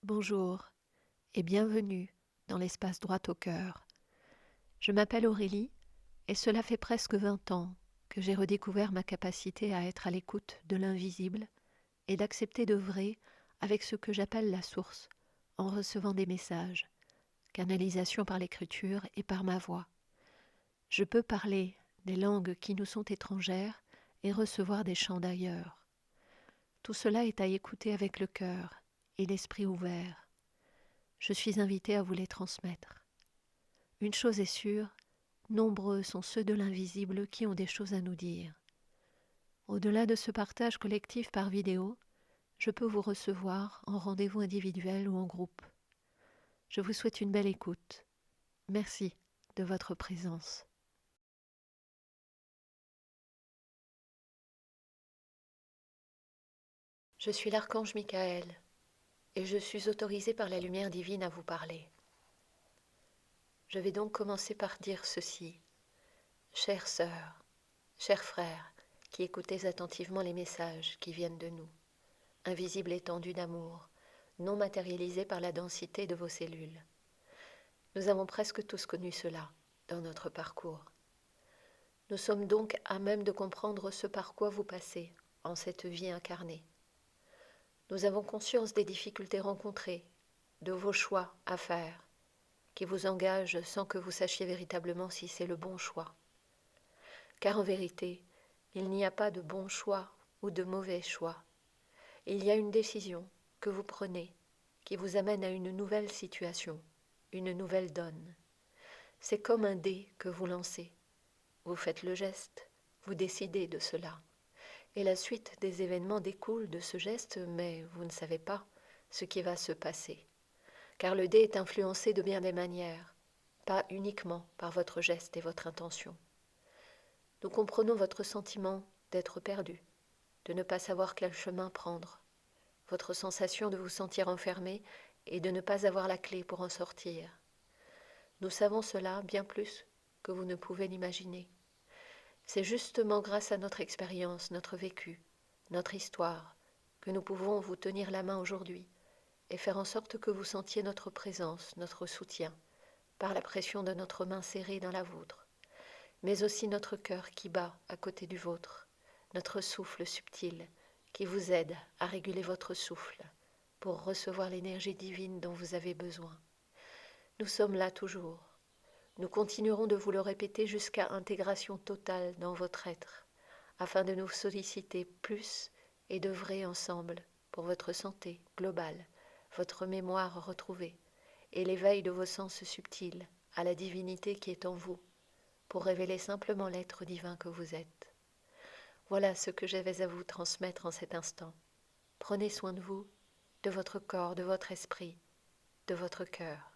Bonjour et bienvenue dans l'espace droit au cœur. Je m'appelle Aurélie et cela fait presque 20 ans que j'ai redécouvert ma capacité à être à l'écoute de l'invisible et d'accepter d'œuvrer avec ce que j'appelle la source, en recevant des messages, canalisation par l'écriture et par ma voix. Je peux parler des langues qui nous sont étrangères et recevoir des chants d'ailleurs. Tout cela est à écouter avec le cœur et l'esprit ouvert. Je suis invitée à vous les transmettre. Une chose est sûre, nombreux sont ceux de l'invisible qui ont des choses à nous dire. Au-delà de ce partage collectif par vidéo, je peux vous recevoir en rendez-vous individuel ou en groupe. Je vous souhaite une belle écoute. Merci de votre présence. Je suis l'archange Michael et je suis autorisé par la lumière divine à vous parler. Je vais donc commencer par dire ceci. Chères sœurs, chers frères, qui écoutez attentivement les messages qui viennent de nous, invisible étendue d'amour, non matérialisée par la densité de vos cellules. Nous avons presque tous connu cela dans notre parcours. Nous sommes donc à même de comprendre ce par quoi vous passez en cette vie incarnée. Nous avons conscience des difficultés rencontrées, de vos choix à faire, qui vous engagent sans que vous sachiez véritablement si c'est le bon choix. Car en vérité, il n'y a pas de bon choix ou de mauvais choix. Il y a une décision que vous prenez qui vous amène à une nouvelle situation, une nouvelle donne. C'est comme un dé que vous lancez. Vous faites le geste, vous décidez de cela. Et la suite des événements découle de ce geste, mais vous ne savez pas ce qui va se passer. Car le dé est influencé de bien des manières, pas uniquement par votre geste et votre intention. Nous comprenons votre sentiment d'être perdu, de ne pas savoir quel chemin prendre, votre sensation de vous sentir enfermé et de ne pas avoir la clé pour en sortir. Nous savons cela bien plus que vous ne pouvez l'imaginer. C'est justement grâce à notre expérience, notre vécu, notre histoire, que nous pouvons vous tenir la main aujourd'hui et faire en sorte que vous sentiez notre présence, notre soutien, par la pression de notre main serrée dans la vôtre, mais aussi notre cœur qui bat à côté du vôtre, notre souffle subtil qui vous aide à réguler votre souffle pour recevoir l'énergie divine dont vous avez besoin. Nous sommes là toujours. Nous continuerons de vous le répéter jusqu'à intégration totale dans votre être, afin de nous solliciter plus et d'œuvrer ensemble pour votre santé globale, votre mémoire retrouvée et l'éveil de vos sens subtils à la divinité qui est en vous, pour révéler simplement l'être divin que vous êtes. Voilà ce que j'avais à vous transmettre en cet instant. Prenez soin de vous, de votre corps, de votre esprit, de votre cœur.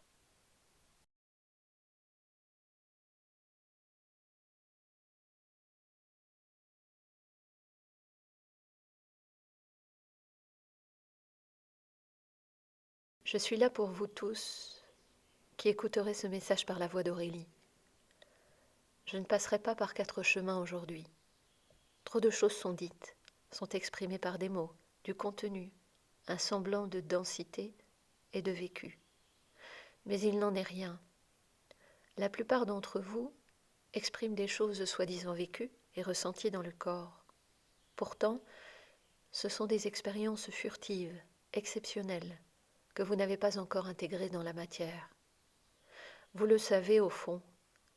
Je suis là pour vous tous qui écouterez ce message par la voix d'Aurélie. Je ne passerai pas par 4 chemins aujourd'hui. Trop de choses sont dites, sont exprimées par des mots, du contenu, un semblant de densité et de vécu. Mais il n'en est rien. La plupart d'entre vous expriment des choses soi-disant vécues et ressenties dans le corps. Pourtant, ce sont des expériences furtives, exceptionnelles, que vous n'avez pas encore intégrées dans la matière. Vous le savez au fond,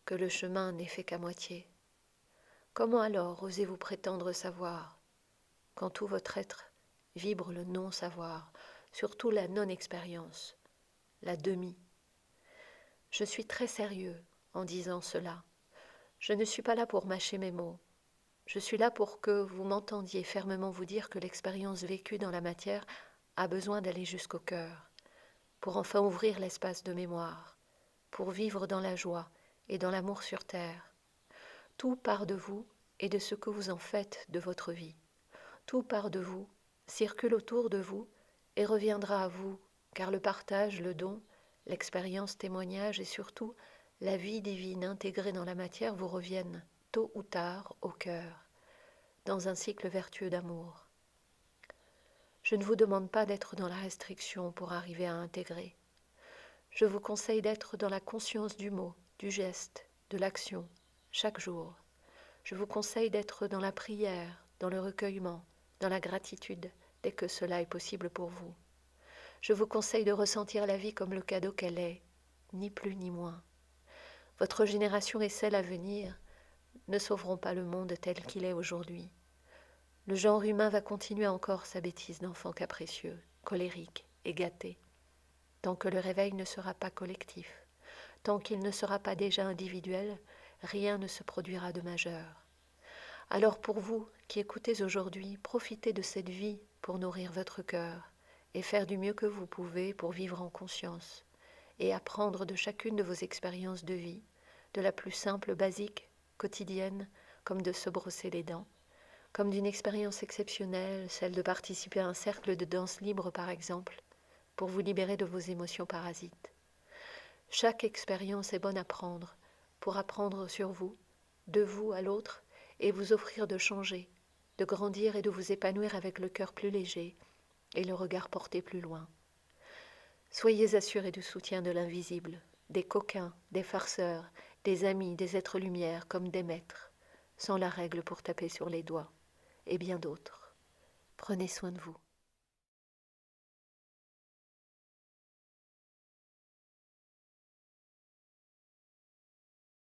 que le chemin n'est fait qu'à moitié. Comment alors osez-vous prétendre savoir, quand tout votre être vibre le non-savoir, surtout la non-expérience, la demi? Je suis très sérieux en disant cela. Je ne suis pas là pour mâcher mes mots. Je suis là pour que vous m'entendiez fermement vous dire que l'expérience vécue dans la matière a besoin d'aller jusqu'au cœur, pour enfin ouvrir l'espace de mémoire, pour vivre dans la joie et dans l'amour sur terre. Tout part de vous et de ce que vous en faites de votre vie. Tout part de vous, circule autour de vous et reviendra à vous, car le partage, le don, l'expérience, témoignage et surtout la vie divine intégrée dans la matière vous reviennent, tôt ou tard, au cœur, dans un cycle vertueux d'amour. Je ne vous demande pas d'être dans la restriction pour arriver à intégrer. Je vous conseille d'être dans la conscience du mot, du geste, de l'action, chaque jour. Je vous conseille d'être dans la prière, dans le recueillement, dans la gratitude, dès que cela est possible pour vous. Je vous conseille de ressentir la vie comme le cadeau qu'elle est, ni plus ni moins. Votre génération et celle à venir ne sauveront pas le monde tel qu'il est aujourd'hui. Le genre humain va continuer encore sa bêtise d'enfant capricieux, colérique et gâté, tant que le réveil ne sera pas collectif, tant qu'il ne sera pas déjà individuel, rien ne se produira de majeur. Alors pour vous qui écoutez aujourd'hui, profitez de cette vie pour nourrir votre cœur et faire du mieux que vous pouvez pour vivre en conscience et apprendre de chacune de vos expériences de vie, de la plus simple, basique, quotidienne, comme de se brosser les dents, comme d'une expérience exceptionnelle, celle de participer à un cercle de danse libre par exemple, pour vous libérer de vos émotions parasites. Chaque expérience est bonne à prendre, pour apprendre sur vous, de vous à l'autre, et vous offrir de changer, de grandir et de vous épanouir avec le cœur plus léger et le regard porté plus loin. Soyez assurés du soutien de l'invisible, des coquins, des farceurs, des amis, des êtres lumière comme des maîtres, sans la règle pour taper sur les doigts, et bien d'autres. Prenez soin de vous.